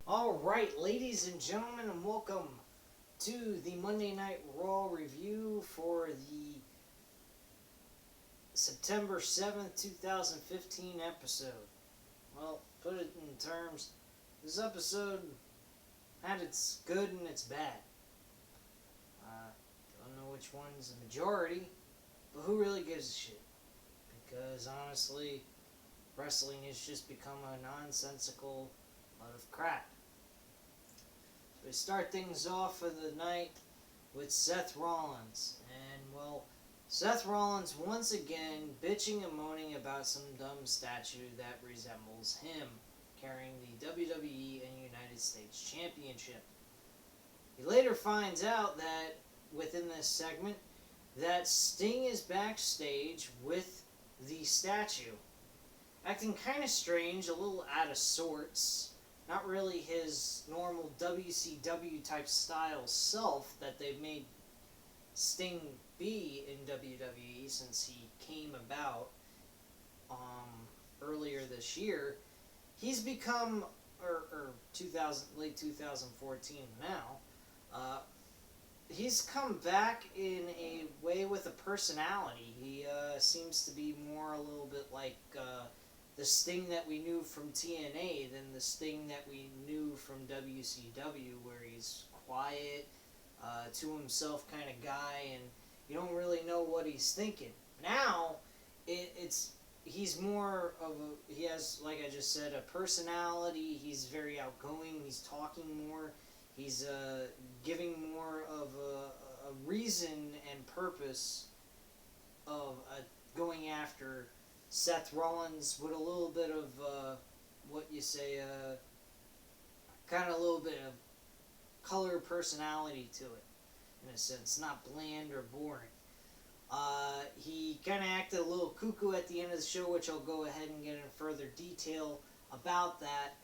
Alright, ladies and gentlemen, and welcome to the Monday Night Raw review for the September 7th, 2015 episode. Well, put it in terms, this episode had its good and its bad. Don't know which one's the majority, but who really gives a shit? Because honestly, wrestling has just become a nonsensical lot of crap. We start things off for the night with Seth Rollins. And, well, Seth Rollins once again bitching and moaning about some dumb statue that resembles him carrying the WWE and United States Championship. He later finds out that, within this segment, that Sting is backstage with the statue. Acting kind of strange, a little out of sorts. Not really his normal WCW type style self that they've made Sting be in WWE since he came about earlier this year. He's become, late 2014 now, he's come back in a way with a personality. He seems to be more a little bit like the Sting that we knew from TNA than the Sting that we knew from WCW, where he's quiet, to himself kind of guy, and you don't really know what he's thinking. Now, he's more of he has, like I just said, a personality. He's very outgoing. He's talking more. He's giving more of a reason and purpose of going after Seth Rollins with a little bit of, kind of a little bit of color personality to it, in a sense. Not bland or boring. He kind of acted a little cuckoo at the end of the show, which I'll go ahead and get in further detail about that.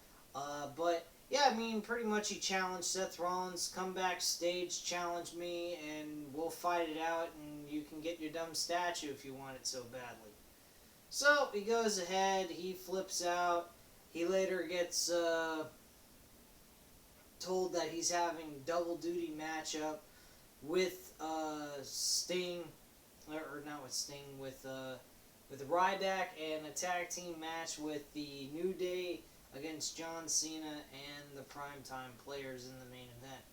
But, yeah, I mean, pretty much he challenged Seth Rollins, come backstage, challenge me, and we'll fight it out, and you can get your dumb statue if you want it so badly. So, he goes ahead, he flips out, he later gets told that he's having double duty matchup with Sting, or not with Sting, with Ryback, and a tag team match with the New Day against John Cena and the Primetime Players in the main event.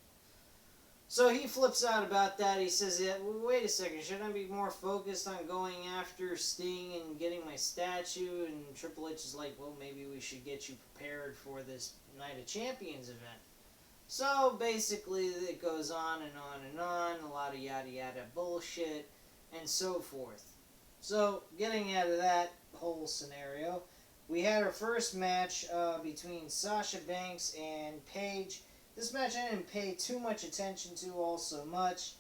So he flips out about that. He says, yeah, wait a second, shouldn't I be more focused on going after Sting and getting my statue? And Triple H is like, well, maybe we should get you prepared for this Night of Champions event. So basically it goes on and on and on, a lot of yada yada bullshit, and so forth. So getting out of that whole scenario, we had our first match between Sasha Banks and Paige. This match I didn't pay too much attention to all so much.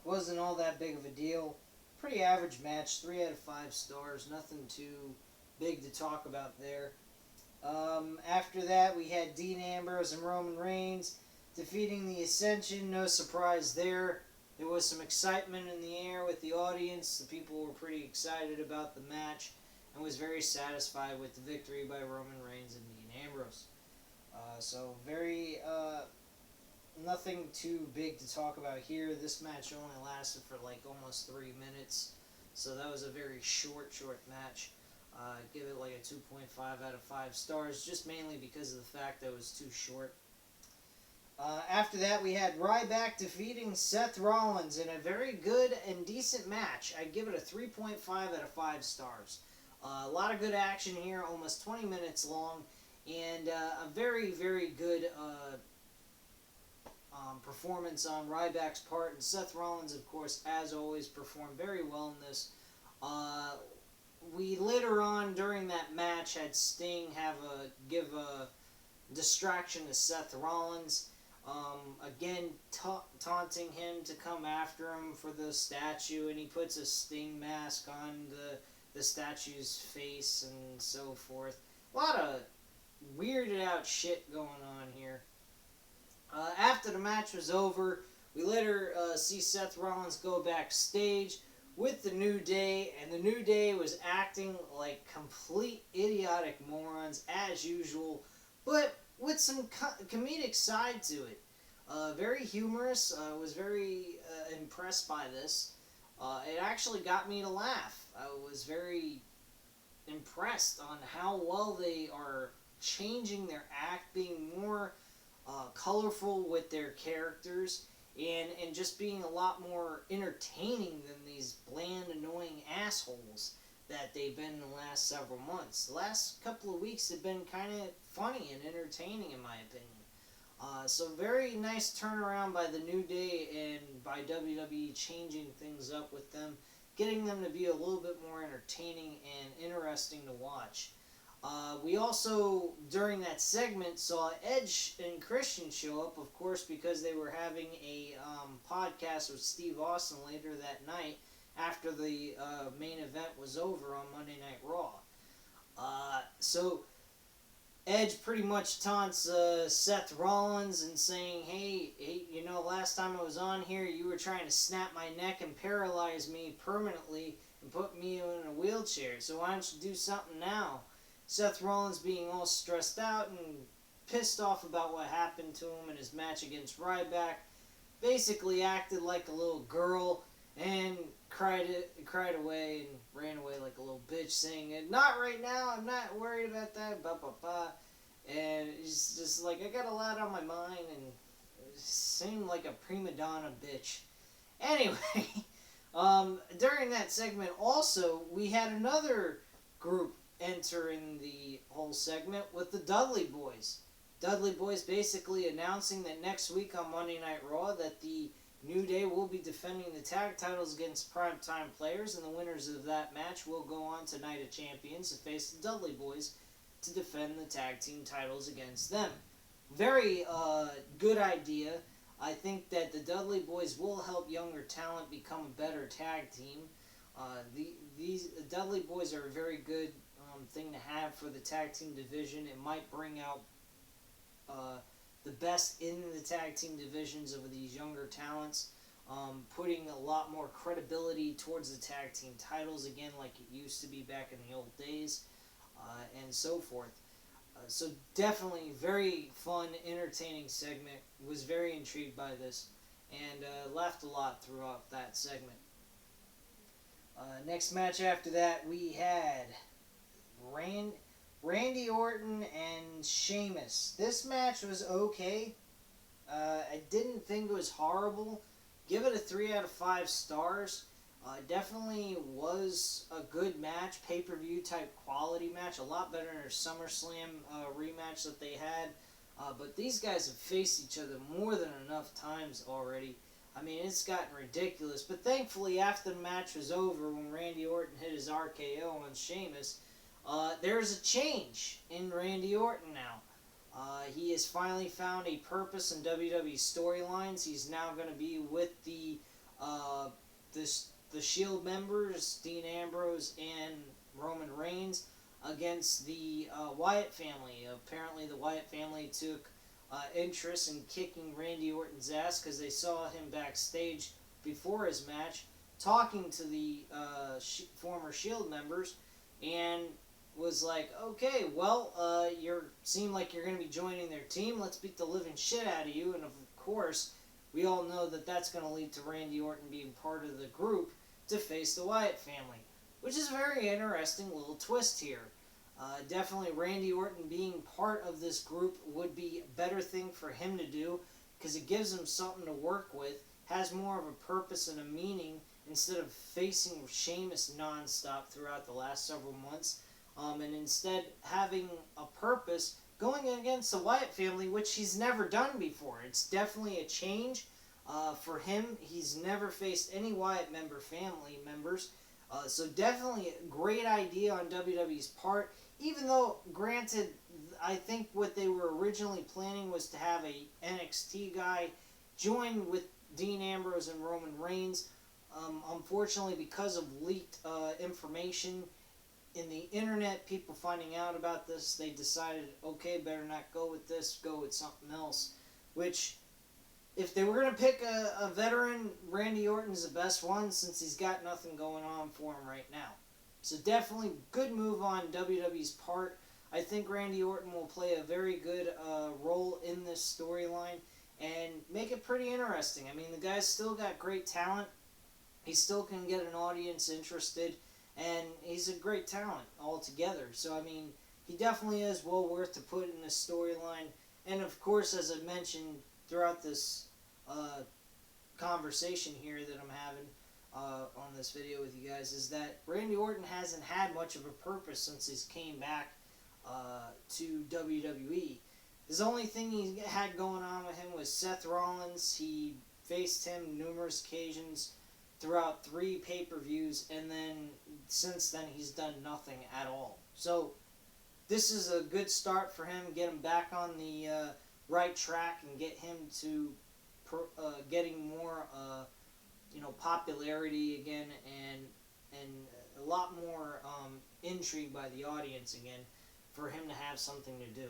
Wasn't all that big of a deal. Pretty average match, 3 out of 5 stars. Nothing too big to talk about there. After that, we had Dean Ambrose and Roman Reigns defeating the Ascension. No surprise there. There was some excitement in the air with the audience. The people were pretty excited about the match and was very satisfied with the victory by Roman Reigns and Dean Ambrose. So nothing too big to talk about here. This match only lasted for like almost 3 minutes, so that was a very short match. Give it like a 2.5 out of 5 stars, just mainly because of the fact that it was too short. After that, we had Ryback defeating Seth Rollins in a very good and decent match. I'd give it a 3.5 out of 5 stars. A lot of good action here, almost 20 minutes long, and a very, very good performance on Ryback's part. And Seth Rollins, of course, as always, performed very well in this. We later on during that match had Sting give a distraction to Seth Rollins. Again, taunting him to come after him for the statue, and he puts a Sting mask on the statue's face and so forth. A lot of weirded out shit going on here. After the match was over, we later see Seth Rollins go backstage with the New Day, and the New Day was acting like complete idiotic morons as usual, but with some comedic side to it. Very humorous. Was very impressed by this. It actually got me to laugh. I was very impressed on how well they are changing their act, being more colorful with their characters, and just being a lot more entertaining than these bland, annoying assholes that they've been the last several months. The last couple of weeks have been kind of funny and entertaining, in my opinion. So very nice turnaround by the New Day and by WWE changing things up with them, getting them to be a little bit more entertaining and interesting to watch. We also, during that segment, saw Edge and Christian show up, of course, because they were having a podcast with Steve Austin later that night after the main event was over on Monday Night Raw. So Edge pretty much taunts Seth Rollins and saying, hey, you know, last time I was on here, you were trying to snap my neck and paralyze me permanently and put me in a wheelchair. So why don't you do something now? Seth Rollins, being all stressed out and pissed off about what happened to him in his match against Ryback, basically acted like a little girl and cried away and ran away like a little bitch, saying, not right now, I'm not worried about that, blah, blah, blah. And he's just like, I got a lot on my mind, and it seemed like a prima donna bitch. Anyway, during that segment also, we had another group entering the whole segment with the Dudley Boyz. Dudley Boyz basically announcing that next week on Monday Night Raw that the New Day will be defending the tag titles against primetime players, and the winners of that match will go on to Night of Champions to face the Dudley Boyz to defend the tag team titles against them. Very good idea. I think that the Dudley Boyz will help younger talent become a better tag team. These Dudley Boyz are a very good thing to have for the tag team division. It might bring out the best in the tag team divisions of these younger talents, putting a lot more credibility towards the tag team titles again, like it used to be back in the old days, and so forth. So definitely very fun, entertaining segment. Was very intrigued by this, and laughed a lot throughout that segment. Next match after that, we had Randy Orton and Sheamus. This match was okay. I didn't think it was horrible. Give it a 3 out of 5 stars. Definitely was a good match, pay-per-view type quality match. A lot better than their SummerSlam rematch that they had. But these guys have faced each other more than enough times already. I mean, it's gotten ridiculous. But thankfully, after the match was over, when Randy Orton hit his RKO on Sheamus, there's a change in Randy Orton now. He has finally found a purpose in WWE storylines. He's now going to be with the Shield members, Dean Ambrose and Roman Reigns, against the Wyatt family. Apparently, the Wyatt family took interest in kicking Randy Orton's ass because they saw him backstage before his match talking to the former Shield members, and was like, okay, well, you seem like you're going to be joining their team. Let's beat the living shit out of you. And of course, we all know that that's going to lead to Randy Orton being part of the group to face the Wyatt family, which is a very interesting little twist here. Definitely Randy Orton being part of this group would be a better thing for him to do, because it gives him something to work with, has more of a purpose and a meaning, instead of facing Sheamus nonstop throughout the last several months. And instead having a purpose going against the Wyatt family, which he's never done before. It's definitely a change for him. He's never faced any Wyatt family members. So definitely a great idea on WWE's part. Even though, granted, I think what they were originally planning was to have a NXT guy join with Dean Ambrose and Roman Reigns. Unfortunately, because of leaked information in the internet, people finding out about this, they decided, okay, better not go with this, go with something else. Which, if they were going to pick a veteran, Randy Orton's the best one, since he's got nothing going on for him right now. So definitely good move on WWE's part. I think Randy Orton will play a very good role in this storyline and make it pretty interesting. I mean, the guy's still got great talent. He still can get an audience interested, and he's a great talent altogether. So, I mean, he definitely is well worth to put in a storyline. And, of course, as I mentioned throughout this conversation here that I'm having on this video with you guys, is that Randy Orton hasn't had much of a purpose since he's came back to WWE. The only thing he had going on with him was Seth Rollins. He faced him numerous occasions throughout 3 pay-per-views, and then since then he's done nothing at all. So this is a good start for him, get him back on the right track and get him to getting more popularity again, and a lot more intrigue by the audience again for him to have something to do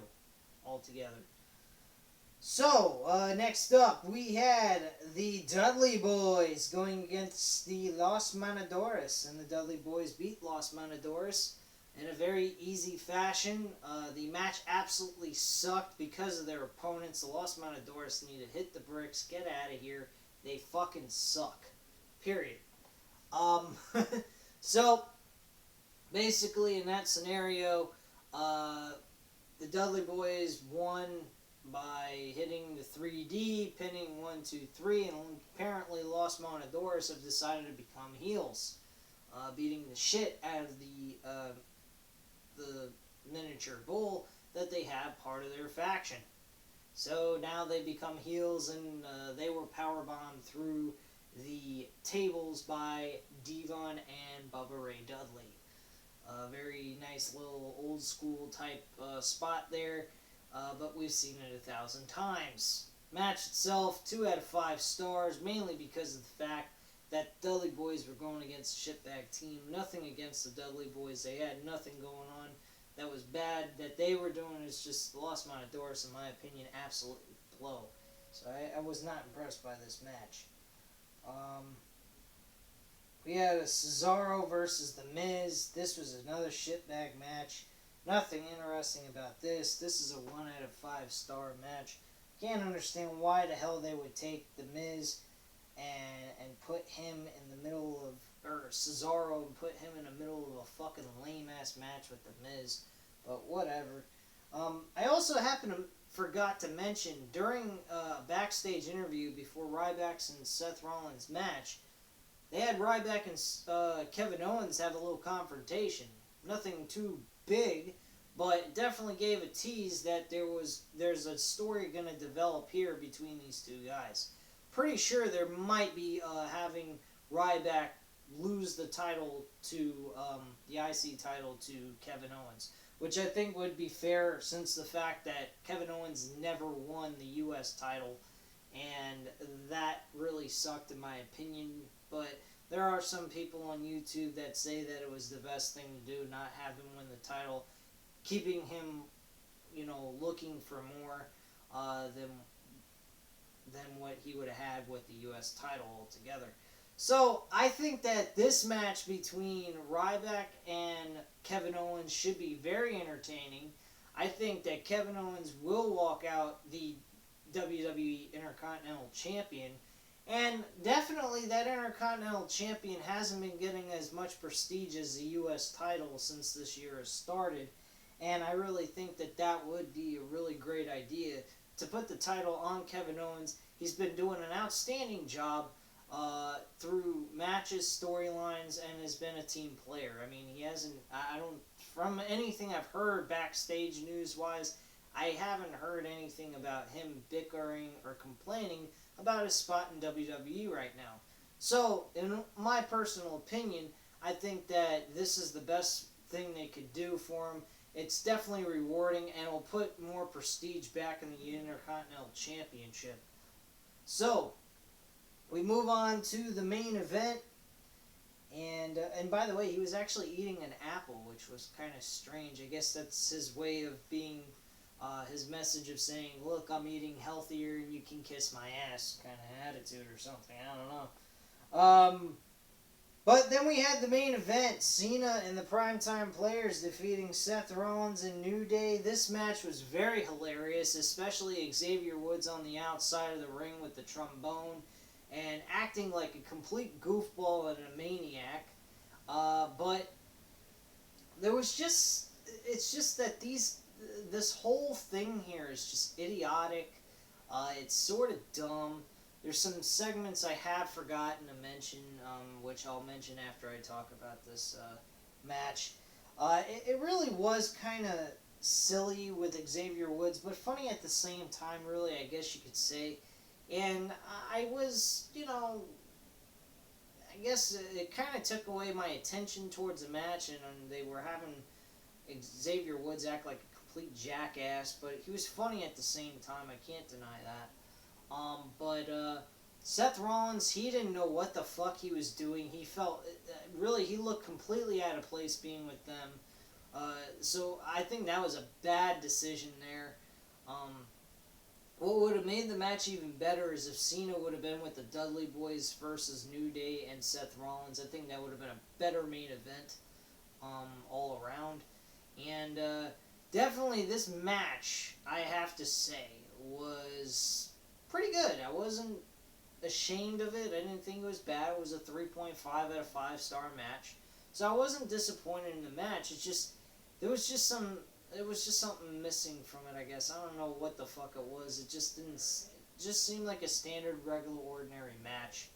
altogether. So, next up, we had the Dudley Boyz going against the Los Matadores, and the Dudley Boyz beat Los Matadores in a very easy fashion. The match absolutely sucked because of their opponents. The Los Matadores need to hit the bricks, get out of here. They fucking suck. Period. So, basically, in that scenario, the Dudley Boyz won by hitting the 3D, pinning 1, 2, 3, and apparently Los Matadores have decided to become heels, beating the shit out of the miniature bull that they have part of their faction. So now they become heels, and they were powerbombed through the tables by Devon and Bubba Ray Dudley. A very nice little old school type spot there, but we've seen it 1,000 times. Match itself, 2 out of 5 stars, mainly because of the fact that Dudley Boyz were going against a shitbag team. Nothing against the Dudley Boyz. They had nothing going on that was bad that they were doing. It's just Los Matadores, in my opinion, absolutely blow. So I was not impressed by this match. We had a Cesaro versus The Miz. This was another shitbag match. Nothing interesting about this. This is a 1 out of 5 star match. Can't understand why the hell they would take The Miz and put him in the middle of, or Cesaro and put him in the middle of a fucking lame ass match with The Miz. But whatever. I also forgot to mention during a backstage interview before Ryback's and Seth Rollins match, they had Ryback and Kevin Owens have a little confrontation. Nothing too big, but it definitely gave a tease that there's a story going to develop here between these two guys. Pretty sure there might be having Ryback lose the title to the IC title to Kevin Owens, which I think would be fair since the fact that Kevin Owens never won the US title, and that really sucked in my opinion. But there are some people on YouTube that say that it was the best thing to do, not have him win the title, keeping him, looking for more than what he would have had with the US title altogether. So I think that this match between Ryback and Kevin Owens should be very entertaining. I think that Kevin Owens will walk out the WWE Intercontinental Champion. And definitely that Intercontinental Champion hasn't been getting as much prestige as the US title since this year has started. And I really think that that would be a really great idea to put the title on Kevin Owens. He's been doing an outstanding job through matches, storylines, and has been a team player. I mean, he hasn't, from anything I've heard backstage news-wise, I haven't heard anything about him bickering or complaining about his spot in WWE right now. So, in my personal opinion, I think that this is the best thing they could do for him. It's definitely rewarding, and it'll put more prestige back in the Intercontinental Championship. So, we move on to the main event. And by the way, he was actually eating an apple, which was kind of strange. I guess that's his way of being, his message of saying, look, I'm eating healthier and you can kiss my ass kind of attitude or something. I don't know. But then we had the main event, Cena and the Primetime Players defeating Seth Rollins and New Day. This match was very hilarious, especially Xavier Woods on the outside of the ring with the trombone and acting like a complete goofball and a maniac. But there was just, it's just that this whole thing here is just idiotic. It's sort of dumb. There's some segments I have forgotten to mention, which I'll mention after I talk about this match. It really was kind of silly with Xavier Woods, but funny at the same time, really, I guess you could say. And I was, I guess it kind of took away my attention towards the match, and they were having Xavier Woods act like a complete jackass, but he was funny at the same time. I can't deny that. But Seth Rollins, he didn't know what the fuck he was doing. He felt, really, he looked completely out of place being with them. So I think that was a bad decision there. What would have made the match even better is if Cena would have been with the Dudley Boyz versus New Day and Seth Rollins. I think that would have been a better main event all around. And definitely this match, I have to say, was pretty good. I wasn't ashamed of it. I didn't think it was bad. It was a 3.5 out of 5-star match. So I wasn't disappointed in the match. It's just, it was just something missing from it, I guess. I don't know what the fuck it was. It just seemed like a standard, regular, ordinary match.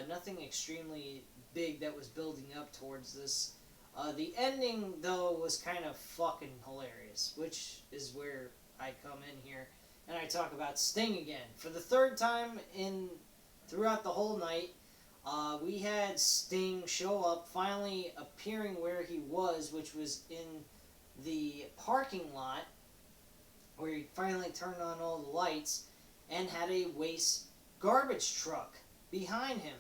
Nothing extremely big that was building up towards this. The ending, though, was kind of fucking hilarious, which is where I come in here. And I talk about Sting again. For the third time throughout the whole night, we had Sting show up, finally appearing where he was, which was in the parking lot, where he finally turned on all the lights, and had a waste garbage truck behind him.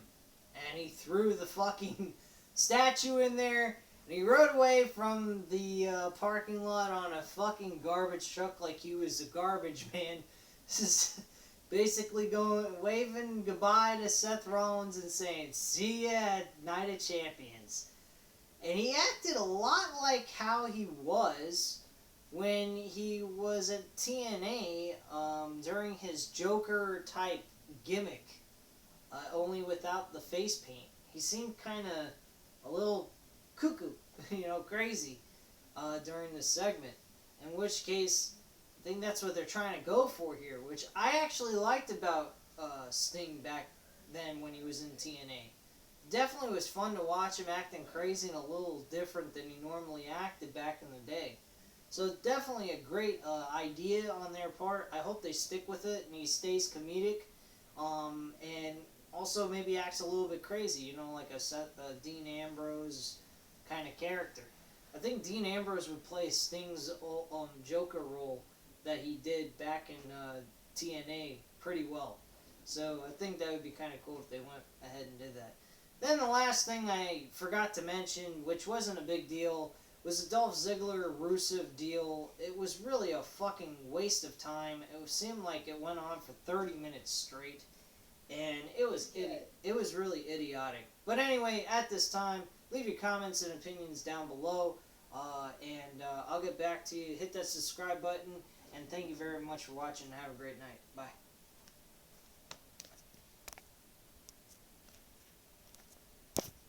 And he threw the fucking statue in there, and he rode away from the parking lot on a fucking garbage truck like he was a garbage man. This is basically waving goodbye to Seth Rollins and saying, "See ya at Night of Champions." And he acted a lot like how he was when he was at TNA during his Joker-type gimmick, only without the face paint. He seemed kind of a little cuckoo, crazy during this segment. In which case, I think that's what they're trying to go for here, which I actually liked about Sting back then when he was in TNA. Definitely was fun to watch him acting crazy and a little different than he normally acted back in the day. So definitely a great idea on their part. I hope they stick with it and he stays comedic. And also maybe acts a little bit crazy, like a Dean Ambrose kind of character. I think Dean Ambrose would play Sting's Joker role that he did back in TNA pretty well. So I think that would be kind of cool if they went ahead and did that. Then the last thing I forgot to mention, which wasn't a big deal, was the Dolph Ziggler-Rusev deal. It was really a fucking waste of time. It seemed like it went on for 30 minutes straight. And it was really idiotic. But anyway, at this time, leave your comments and opinions down below. And I'll get back to you. Hit that subscribe button. And thank you very much for watching. Have a great night. Bye.